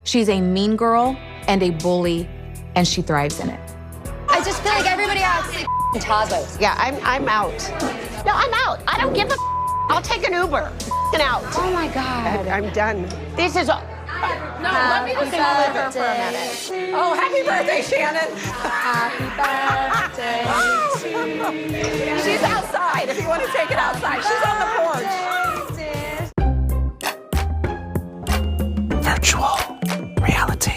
She's a mean girl and a bully, and she thrives in it. I just feel like everybody acts like toddlers. Yeah, I'm out. No, I'm out. I don't give a I'll take an Uber. Out. Oh my God. I'm done. This is all. No, let me just live her for a minute. Oh, happy birthday, Shannon. Happy birthday to you. She's outside if you want to take it outside. She's on the porch. Virtual reality.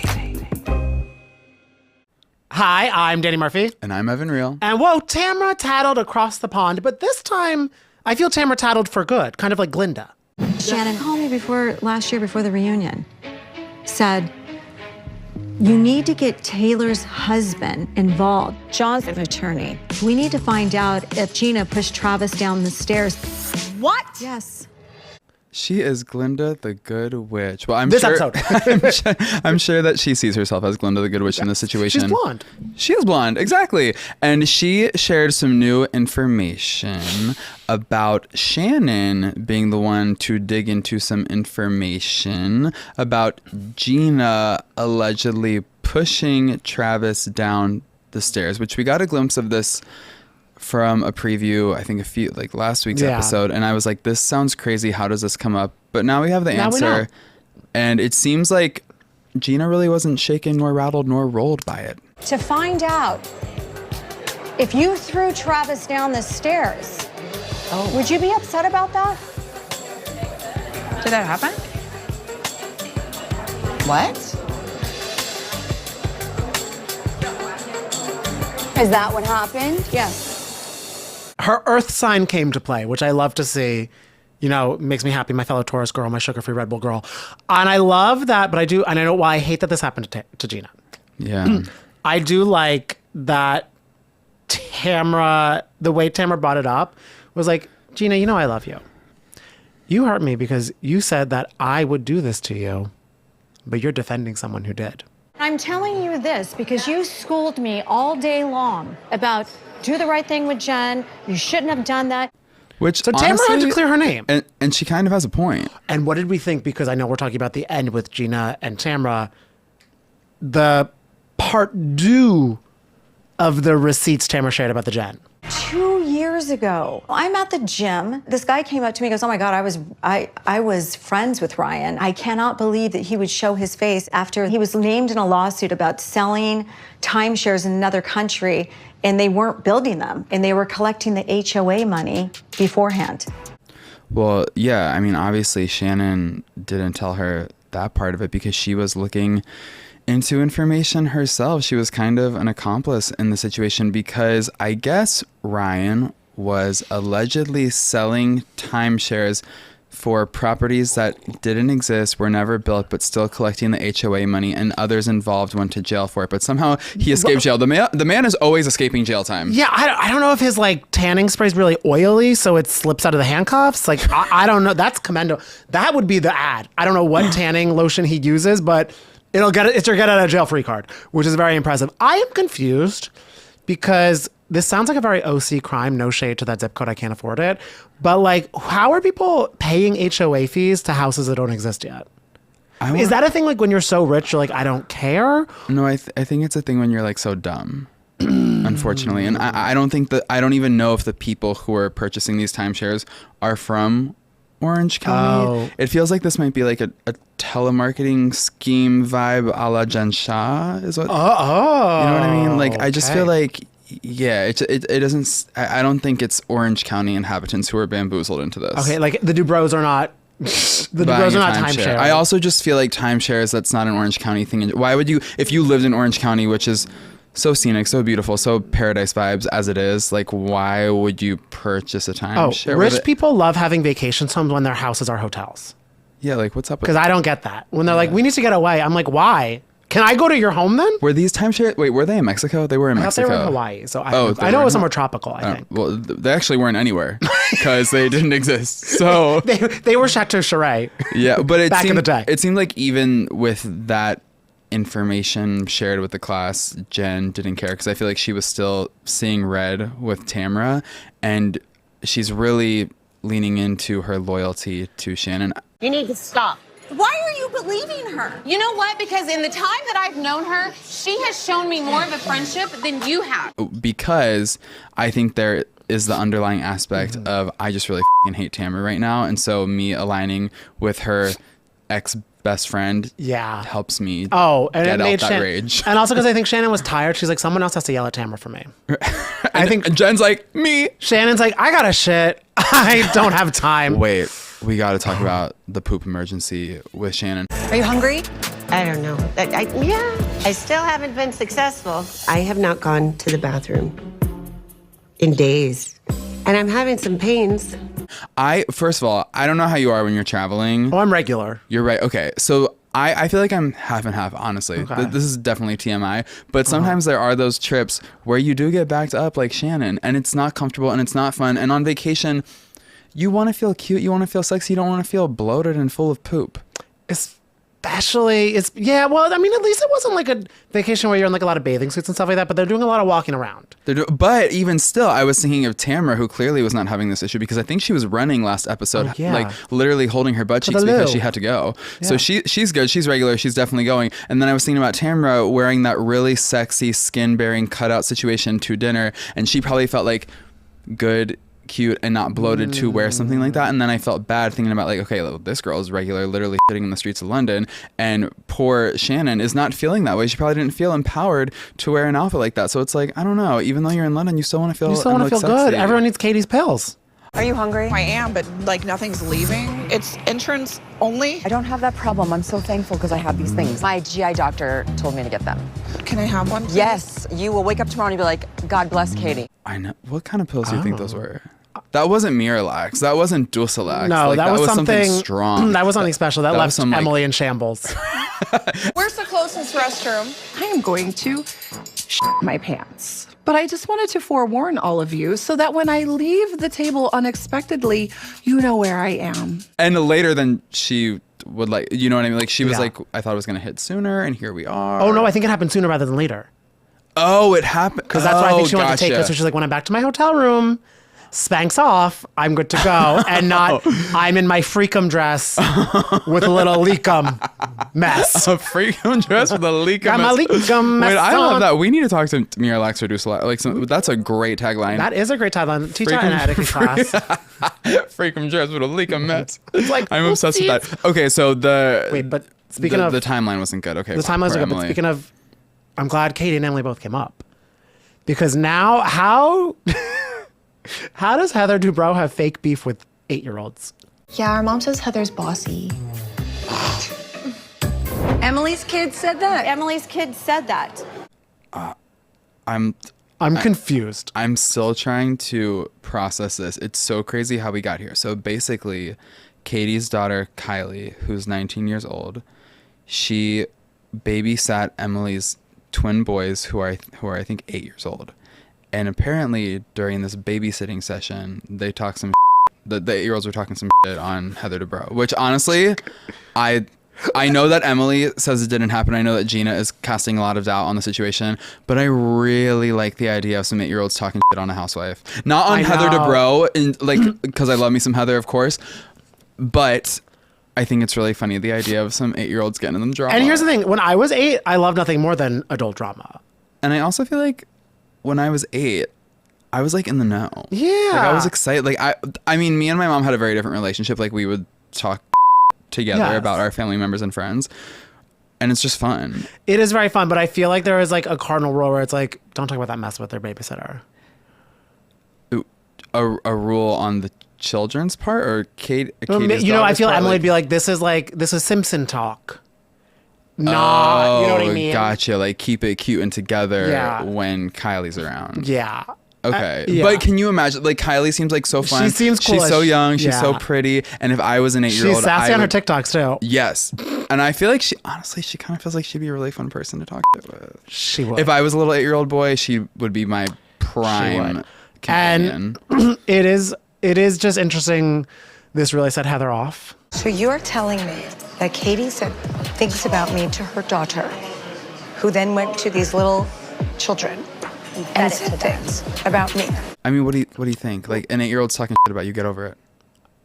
Hi, I'm Danny Murphy. And I'm Evan Real. And whoa, Tamra tattled across the pond, but this time I feel Tamra tattled for good, kind of like Glinda. Shannon called me last year before the reunion. Said, you need to get Taylor's husband involved. John's an attorney. We need to find out if Gina pushed Travis down the stairs. What? Yes. She is Glinda the Good Witch. Well, Episode. I'm sure that she sees herself as Glinda the Good Witch in this situation. She's blonde. She is blonde, exactly. And she shared some new information about Shannon being the one to dig into some information about Gina allegedly pushing Travis down the stairs, which we got a glimpse of this from a preview, I think last week's episode, and I was like, this sounds crazy. How does this come up? But now we have the answer, and it seems like Gina really wasn't shaken nor rattled nor rolled by it. To find out if you threw Travis down the stairs, would you be upset about that? Did that happen? What? Is that what happened? Yes. Her earth sign came to play, which I love to see. You know, makes me happy, my fellow Taurus girl, my sugar-free Red Bull girl. And I love that, but I do, and I know why I hate that this happened to Gina. Yeah. I do like that Tamra, the way Tamra brought it up was like, Gina, you know I love you. You hurt me because you said that I would do this to you, but you're defending someone who did. I'm telling you this because you schooled me all day long about do the right thing with Jenn. You shouldn't have done that. Which So Tamra had to clear her name. And she kind of has a point. And what did we think? Because I know we're talking about the end with Gina and Tamra. The part due of the receipts Tamra shared about the Jenn. 2 years ago, I'm at the gym. This guy came up to me and goes, oh my God, I was friends with Ryan. I cannot believe that he would show his face after he was named in a lawsuit about selling timeshares in another country, and they weren't building them, and they were collecting the HOA money beforehand. Well, yeah, I mean, obviously Shannon didn't tell her that part of it because she was looking into information herself. She was kind of an accomplice in the situation because I guess Ryan was allegedly selling timeshares for properties that didn't exist, were never built, but still collecting the HOA money, and others involved went to jail for it. But somehow he escaped jail. The man is always escaping jail time. Yeah, I don't know if his like tanning spray is really oily, so it slips out of the handcuffs. Like, I don't know. That's commando. That would be the ad. I don't know what tanning lotion he uses, but it's your get out of jail free card, which is very impressive. I am confused because this sounds like a very OC crime. No shade to that zip code. I can't afford it. But like, how are people paying HOA fees to houses that don't exist yet? Is that a thing like when you're so rich, you're like, I don't care? No, I think it's a thing when you're like so dumb, unfortunately. And I don't even know if the people who are purchasing these timeshares are from Orange County. It feels like this might be like a telemarketing scheme vibe a la Jen Shah is what. You know what I mean? Like, I just feel like, yeah, it doesn't. I don't think it's Orange County inhabitants who are bamboozled into this. Okay, like the Dubrows are not. The Dubrows are not timeshare. I also just feel like timeshares, that's not an Orange County thing. Why would you, if you lived in Orange County, which is so scenic, so beautiful, so paradise vibes as it is, like, why would you purchase a timeshare? Rich people love having vacations homes when their houses are hotels. Yeah, like, what's up with Because I don't get that. When they're like, we need to get away, I'm like, why? Can I go to your home then? Were these timeshares? Wait, were they in Mexico? They were in Mexico. I thought they were in Hawaii. So I know it was somewhere tropical, I think. Well, they actually weren't anywhere because they didn't exist. So they were Chateau Charay. Yeah, but back in the day. It seemed like even with that information shared with the class, Jenn didn't care because I feel like she was still seeing red with Tamra, and she's really leaning into her loyalty to Shannon. You need to stop. Why are you believing her? You know what? Because in the time that I've known her, she has shown me more of a friendship than you have. Because I think there is the underlying aspect of I just really f***ing hate Tamra right now. And so me aligning with her ex-best friend helps me and get it made out that rage. And also because I think Shannon was tired. She's like, someone else has to yell at Tamra for me. I think Jen's like, me. Shannon's like, I got to shit. I don't have time. Wait, we got to talk about the poop emergency with Shannon. Are you hungry? I don't know. I still haven't been successful. I have not gone to the bathroom in days, and I'm having some pains. First of all, I don't know how you are when you're traveling. Oh, I'm regular. You're right. Okay, so I feel like I'm half and half, honestly. Okay. This is definitely TMI, but sometimes there are those trips where you do get backed up like Shannon, and it's not comfortable and it's not fun. And on vacation, you want to feel cute, you want to feel sexy, you don't want to feel bloated and full of poop. Especially, well, I mean, at least it wasn't like a vacation where you're in like a lot of bathing suits and stuff like that, but they're doing a lot of walking around. But even still, I was thinking of Tamra, who clearly was not having this issue because I think she was running last episode, like literally holding her butt cheeks because she had to go. Yeah. So she's good, she's regular, she's definitely going. And then I was thinking about Tamra wearing that really sexy skin-bearing cutout situation to dinner, and she probably felt like good, cute, and not bloated to wear something like that. And then I felt bad thinking about like, okay, this girl is regular, literally sitting in the streets of London, and poor Shannon is not feeling that way. She probably didn't feel empowered to wear an outfit like that. So it's like, I don't know, even though you're in London, you still want to feel good. Everyone needs Katie's pills. Are you hungry? I am, but like nothing's leaving. It's entrance only. I don't have that problem. I'm so thankful because I have these things. My GI doctor told me to get them. Can I have one, please? Yes. You will wake up tomorrow and you'll be like, God bless Katie. I know. What kind of pills do you think those were? That wasn't Miralax. That wasn't Dulcolax. No, like, that was something strong. That was something special. That left Emily in shambles. Where's the closest restroom? I am going to my pants. But I just wanted to forewarn all of you so that when I leave the table unexpectedly, you know where I am. And later than she would like, you know what I mean? Like she was like, I thought it was going to hit sooner, and here we are. Oh, no, I think it happened sooner rather than later. Oh, it happened. Because that's why I think she wanted to take us. So she's like, when I'm back to my hotel room, Spanx off, I'm good to go. And not, I'm in my freakum dress with a little leakum mess. A freakum dress with a leakum Got mess. My leakum mess. Wait, I love that. We need to talk to Miralax or Dulcolax. Like, that's a great tagline. That is a great tagline. Teach that in etiquette class. Freakum dress with a leakum mess. It's like, I'm obsessed with that. Okay, so but speaking of... The timeline wasn't good. Okay. The timeline wasn't good, but speaking of... I'm glad Katie and Emily both came up. Because now, how does Heather Dubrow have fake beef with 8-year-olds? Yeah, our mom says Heather's bossy. Emily's kid said that. Emily's kid said that. I'm confused. I'm still trying to process this. It's so crazy how we got here. So basically, Katie's daughter, Kylie, who's 19 years old, she babysat Emily's twin boys who are I think 8 years old. And apparently during this babysitting session, they talked some the 8-year-olds were talking some shit on Heather Dubrow, which honestly, I know that Emily says it didn't happen. I know that Gina is casting a lot of doubt on the situation, but I really like the idea of some 8-year-olds talking shit on a housewife. Not on Heather Dubrow, and like, because I love me some Heather, of course, but I think it's really funny, the idea of some 8-year-olds getting in the drama. And here's the thing. When I was 8, I loved nothing more than adult drama. And I also feel like when I was 8, I was like in the know. Yeah. Like I was excited. Like I mean, me and my mom had a very different relationship. Like we would talk together about our family members and friends. And it's just fun. It is very fun, but I feel like there is like a cardinal rule where it's like, don't talk about that mess with their babysitter. A rule on the children's part, or Katie's you know, I feel part, Emily would be like, this is Simpson talk. Nah, you know what I mean? Gotcha. Like keep it cute and together when Kylie's around. Yeah. Okay. But can you imagine, like Kylie seems like so fun. She seems cool. She's so young. She's so pretty. And if I was an 8-year-old, she's sassy on her TikToks too. Yes. And I feel like she kind of feels like she'd be a really fun person to talk to with. She would. If I was a little 8-year-old boy, she would be my prime companion. And it is just interesting. This really set Heather off. So you're telling me that Katie said things about me to her daughter, who then went to these little children and said things about me. I mean, what do you think? Like an 8-year-old's talking shit about you, get over it.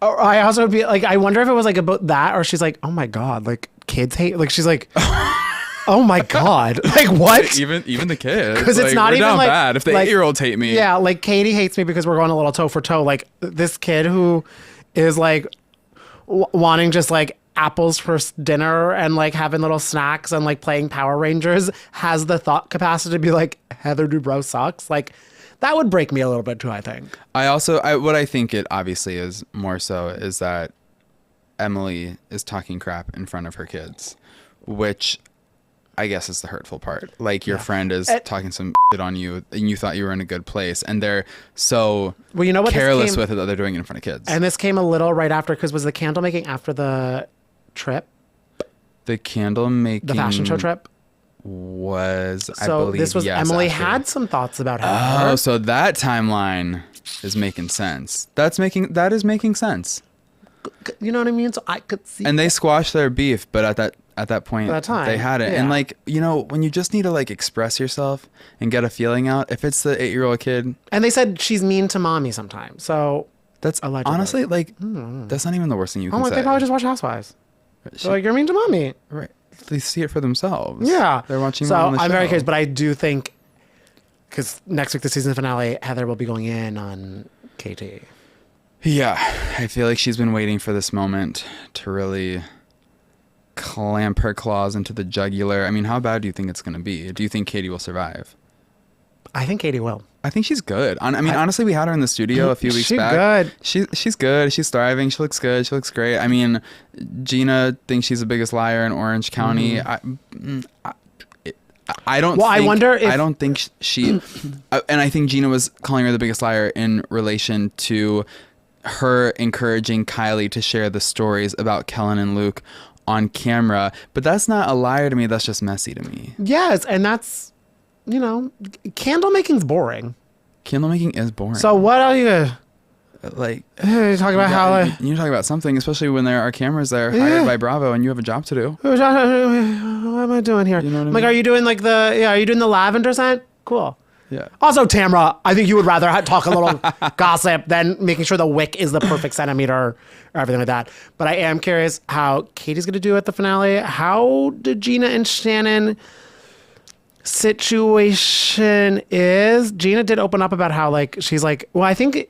I also would be like, I wonder if it was like about that, or she's like, oh my God, like kids hate. Like she's like, oh my God, like what? Even the kids, because it's not we're even down like bad if the 8-year-olds hate me. Yeah, like Katie hates me because we're going a little toe for toe. Like this kid who is like wanting just like apples for dinner and like having little snacks and like playing Power Rangers has the thought capacity to be like, Heather Dubrow sucks. Like that would break me a little bit too, I think. What I think it obviously is more so is that Emily is talking crap in front of her kids, which I guess is the hurtful part. Like your friend is talking some shit on you and you thought you were in a good place and they're so careless with it that they're doing it in front of kids. And this came a little right after, because was the candle making after the trip? The candle making... The fashion show trip? Was, I so believe, this was yes, Emily after. had some thoughts about her. Oh, so that timeline is making sense. That is making sense. You know what I mean? So I could see. And they squashed their beef, but at that point, they had it. Yeah. And like, you know, when you just need to like express yourself and get a feeling out, if it's the 8-year-old kid. And they said she's mean to mommy sometimes. So that's allegedly. Honestly, like, that's not even the worst thing you can say. They probably just watch Housewives. So like, you're mean to mommy. Right. They see it for themselves. Yeah. They're watching. So on the I'm show. very curious, but I do think, because next week, the season finale, Heather will be going in on Katie. Yeah. I feel like she's been waiting for this moment to really clamp her claws into the jugular. I mean, how bad do you think it's going to be? Do you think Katie will survive? I think Katie will. I think she's good. I mean, honestly, we had her in the studio a few weeks back. She's good. She's thriving. She looks good. She looks great. I mean, Gina thinks she's the biggest liar in Orange County. I don't. Well, think, I wonder if I don't think she. And I think Gina was calling her the biggest liar in relation to her encouraging Kylie to share the stories about Kellen and Luke on camera. But that's not a liar to me. That's just messy to me. Yes, and that's, you know, candle making's boring. Candle making is boring. So what are you like? You talk about how you talk about something, especially when there are cameras there hired by Bravo, and you have a job to do. What am I doing here? You know what I I'm mean? like, are you doing like are you doing the lavender scent? Cool. Yeah. Also, Tamra, I think you would rather talk a little gossip than making sure the wick is the perfect centimeter or everything like that. But I am curious how Katie's going to do at the finale. How did Gina and Shannon situation is? Gina did open up about how like she's like, well, I think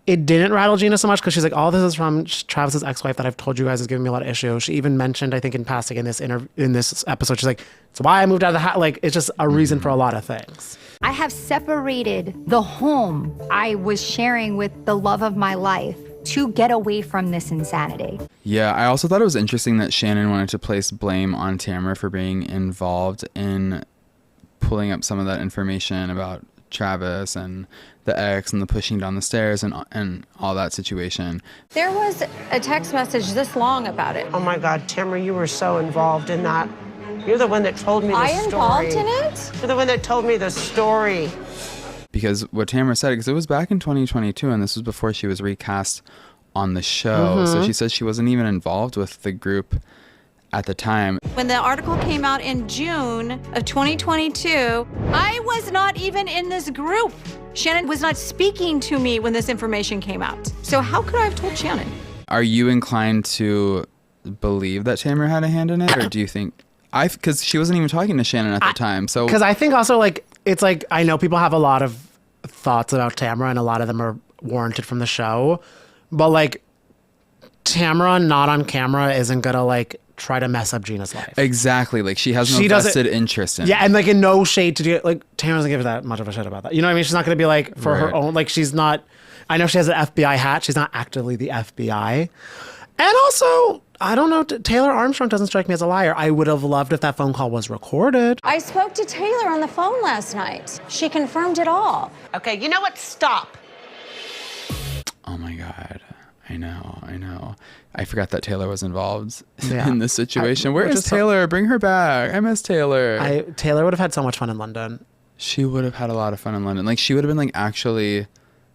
it didn't rattle Gina so much because she's like, all this is from Travis's ex-wife that I've told you guys is giving me a lot of issue. She even mentioned, I think in passing in this episode, she's like, it's why I moved out of the house. Like, it's just a reason for a lot of things. I have separated the home I was sharing with the love of my life to get away from this insanity. Yeah, I also thought it was interesting that Shannon wanted to place blame on Tamra for being involved in pulling up some of that information about Travis and the ex and the pushing down the stairs and all that situation. There was a text message this long about it. Oh my God, Tamra, you were so involved in that. You're the one that told me the story. Involved in it? You're the one that told me the story. Because what Tamra said, because it was back in 2022 and this was before she was recast on the show. So she said she wasn't even involved with the group at the time. When the article came out in June of 2022, I was not even in this group. Shannon was not speaking to me when this information came out. So how could I have told Shannon? Are you inclined to believe that Tamra had a hand in it, or do you think because she wasn't even talking to Shannon at the time? So because I think also like it's like I know people have a lot of thoughts about Tamra and a lot of them are warranted from the show, but like Tamra not on camera isn't gonna like try to mess up Gina's life. Exactly. Like she has no vested interest in it. Yeah, and like in no shade to do like Tamra doesn't give that much of a shit about that. You know what I mean? She's not gonna be like for her own, like she's not, I know she has an FBI hat, she's not actively the FBI. And also, I don't know, Taylor Armstrong doesn't strike me as a liar. I would have loved if that phone call was recorded. I spoke to Taylor on the phone last night. She confirmed it all. Okay, you know what? Stop. Oh my God. I know. I forgot that Taylor was involved in this situation. Where is Taylor? Bring her back. I miss Taylor. Taylor would have had so much fun in London. She would have had a lot of fun in London. Like she would have been like actually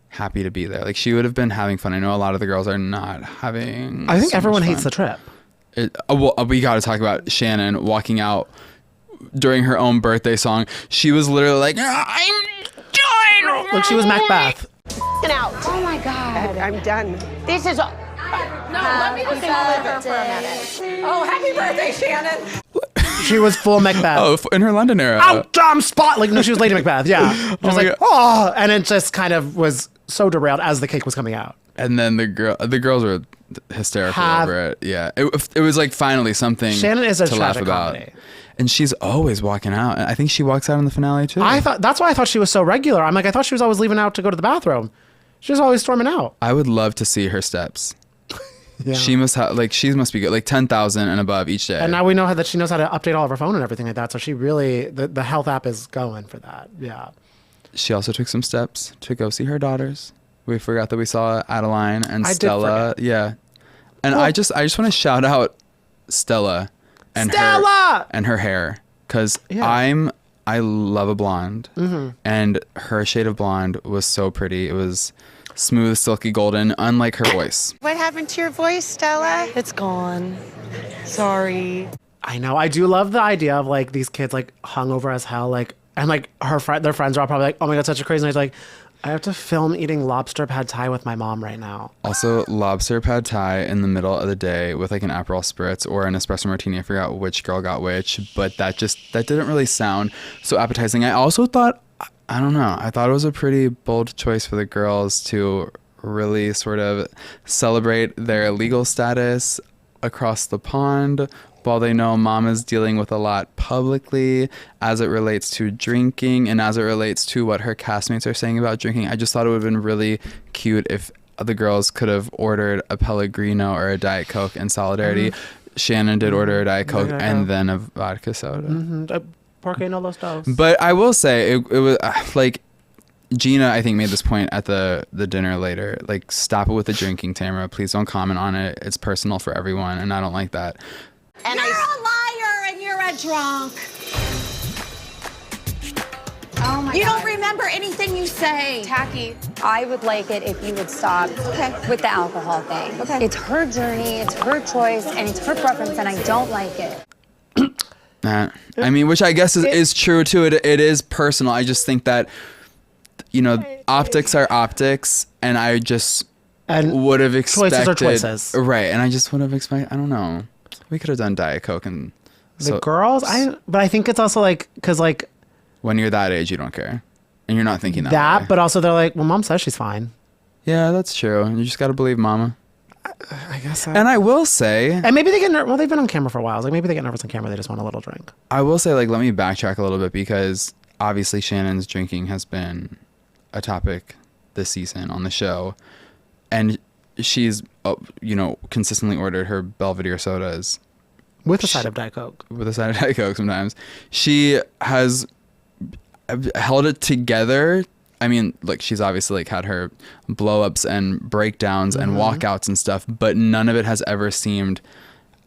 happy to be there. Like she would have been having fun. I know a lot of the girls are not having. I think everyone hates the trip. Well, we got to talk about Shannon walking out during her own birthday song. She was literally like, I'm done. Like she was Macbeth. Get out. Oh my God. I'm done. This is let me just live her for a minute. Oh, happy birthday, Shannon. She was full Macbeth. Oh, in her London era. Out dumb spot. Like, no, she was Lady Macbeth. Yeah. Just my like, God. oh, and it just kind of was so derailed as the cake was coming out. And then the girls were hysterical over it. Yeah, it was like finally something. Shannon is a to laugh tragic about. comedy. And she's always walking out. And I think she walks out in the finale too. That's why I thought she was so regular. I'm like, I thought she was always leaving out to go to the bathroom. She was always storming out. I would love to see her steps. Yeah. She must have she must be good, like 10,000 and above each day. And now we know that she knows how to update all of her phone and everything like that. So she really, the health app is going for that. Yeah. She also took some steps to go see her daughters. We forgot that we saw Adeline and Stella. Yeah. And I just want to shout out Stella and her hair, because I love a blonde, and her shade of blonde was so pretty. It was smooth, silky golden, unlike her voice. What happened to your voice, Stella? It's gone. Sorry. I know. I do love the idea of like these kids like hungover as hell, like, and like their friends are all probably like, oh my God, such a crazy night. Like, I have to film eating lobster pad thai with my mom right now. Also, lobster pad thai in the middle of the day with like an Aperol spritz or an espresso martini. I forgot which girl got which, but that didn't really sound so appetizing. I also thought, I don't know, I thought it was a pretty bold choice for the girls to really sort of celebrate their legal status across the pond, while they know Mama's dealing with a lot publicly as it relates to drinking and as it relates to what her castmates are saying about drinking. I just thought it would have been really cute if the girls could have ordered a Pellegrino or a Diet Coke in solidarity. Shannon did order a Diet Coke and then a vodka soda. Porque no los dos. But I will say, it was like, Gina, I think, made this point at the dinner later. Like, stop it with the drinking, Tamra. Please don't comment on it. It's personal for everyone, and I don't like that. And you're a liar and you're a drunk. Oh my You God. don't remember anything you say. Tacky. I would like it if you would stop with the alcohol thing. Okay. It's her journey, it's her choice, and it's her preference, and I don't like it. I mean, which I guess is true too. It is personal. I just think that, you know, optics are optics, and I just would have expected choices are choices. Right, and I just would have expected, I don't know. We could have done Diet Coke and the girls, but I think it's also like, because like when you're that age, you don't care, and you're not thinking that way. But also they're like, well, Mom says she's fine. Yeah, that's true. You just got to believe Mama. I guess. And I will say, and maybe they get well, they've been on camera for a while. Like maybe they get nervous on camera. They just want a little drink. I will say, like, let me backtrack a little bit, because obviously Shannon's drinking has been a topic this season on the show, and she's consistently ordered her Belvedere sodas with a side of Diet Coke. With a side of Diet Coke sometimes. She has held it together. I mean, like, she's obviously like had her blow-ups and breakdowns and walkouts and stuff, but none of it has ever seemed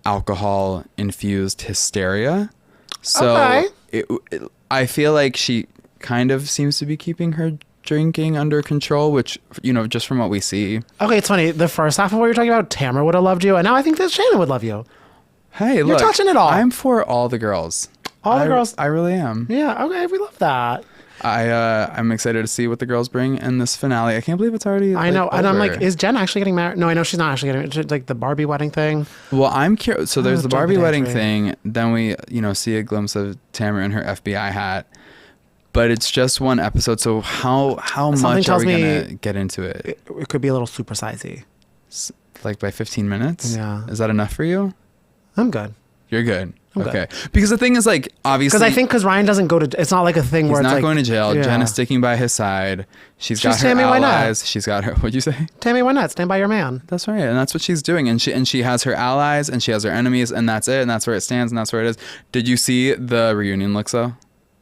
alcohol-infused hysteria. So I feel like she kind of seems to be keeping her drinking under control, which, just from what we see. Okay, it's funny. The first half of what you're talking about, Tamra would have loved you, and now I think that Shannon would love you. Hey, you're look, touching it all. I'm for all the girls. All the girls. I really am. Yeah. Okay, we love that. I'm excited to see what the girls bring in this finale. I can't believe it's already. I know, and I'm over. like, is Jenn actually getting married? No, I know she's not actually getting married. Like the Barbie wedding thing. Well, I'm curious. So there's the Barbie wedding documentary. thing. Then we, see a glimpse of Tamra in her FBI hat. But it's just one episode. So how much are we gonna get into it? It could be a little super sizey. Like by 15 minutes? Yeah. Is that enough for you? I'm good. You're good. I'm okay. Because the thing is, like, obviously, because Ryan doesn't go to. It's not like a thing where he's it's not like, going to jail. Yeah. Jen is sticking by his side. She's got her Tammy allies. Wynette. She's got her. What'd you say? Tammy Wynette, stand by your man. That's right, and that's what she's doing. And she has her allies and she has her enemies, and that's it. And that's where it stands, and that's where it is. Did you see the reunion looks though?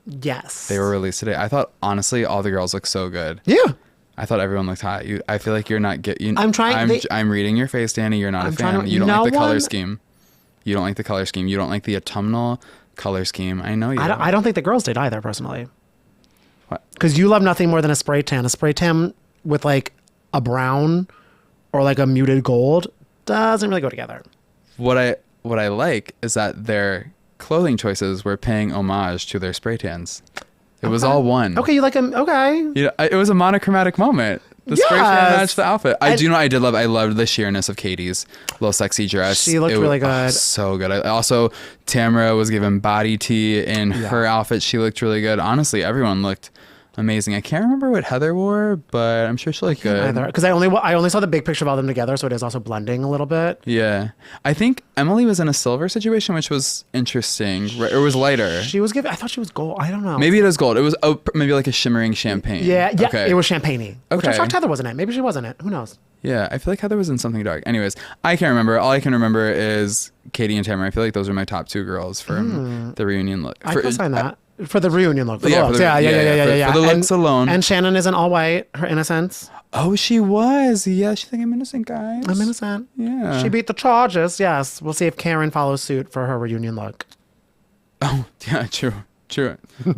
Yes. They were released today. I thought honestly all the girls look so good. Yeah. I thought everyone looked hot. I feel like you're not getting. I'm trying. I'm reading your face, Danny. You're not a fan. You don't like the color scheme. You don't like the color scheme. You don't like the autumnal color scheme. I know you. I don't think the girls did either, personally. What? Because you love nothing more than a spray tan. A spray tan with like a brown or like a muted gold doesn't really go together. What I like is that their clothing choices were paying homage to their spray tans. It was all one. Okay, you like them. Okay. It was a monochromatic moment. The spray tan matched the outfit. I loved the sheerness of Katie's little sexy dress. She looked really good. So good. Also, Tamra was given body tea in her outfit. She looked really good. Honestly, everyone looked amazing. I can't remember what Heather wore, but I'm sure she looked good. Because I only saw the big picture of all them together, so it is also blending a little bit. Yeah. I think Emily was in a silver situation, which was interesting. Or was lighter. She was given, I thought she was gold. I don't know. Maybe it is gold. It was maybe like a shimmering champagne. Yeah. Okay. It was champagne-y. Okay. Which I thought Heather wasn't it. Maybe she wasn't it. Who knows? Yeah, I feel like Heather was in something dark. Anyways, I can't remember. All I can remember is Katie and Tamara. I feel like those are my top two girls from the reunion look. I could sign that. For the reunion look. For the looks. For the and, looks alone. And Shannon is in all white, her innocence. Oh, she was. Yeah, she's like, I'm innocent, guys. I'm innocent. Yeah. She beat the charges, yes. We'll see if Karen follows suit for her reunion look. Oh, yeah, true.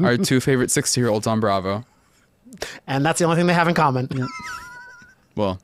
Our two favorite 60-year-olds on Bravo. And that's the only thing they have in common. Well.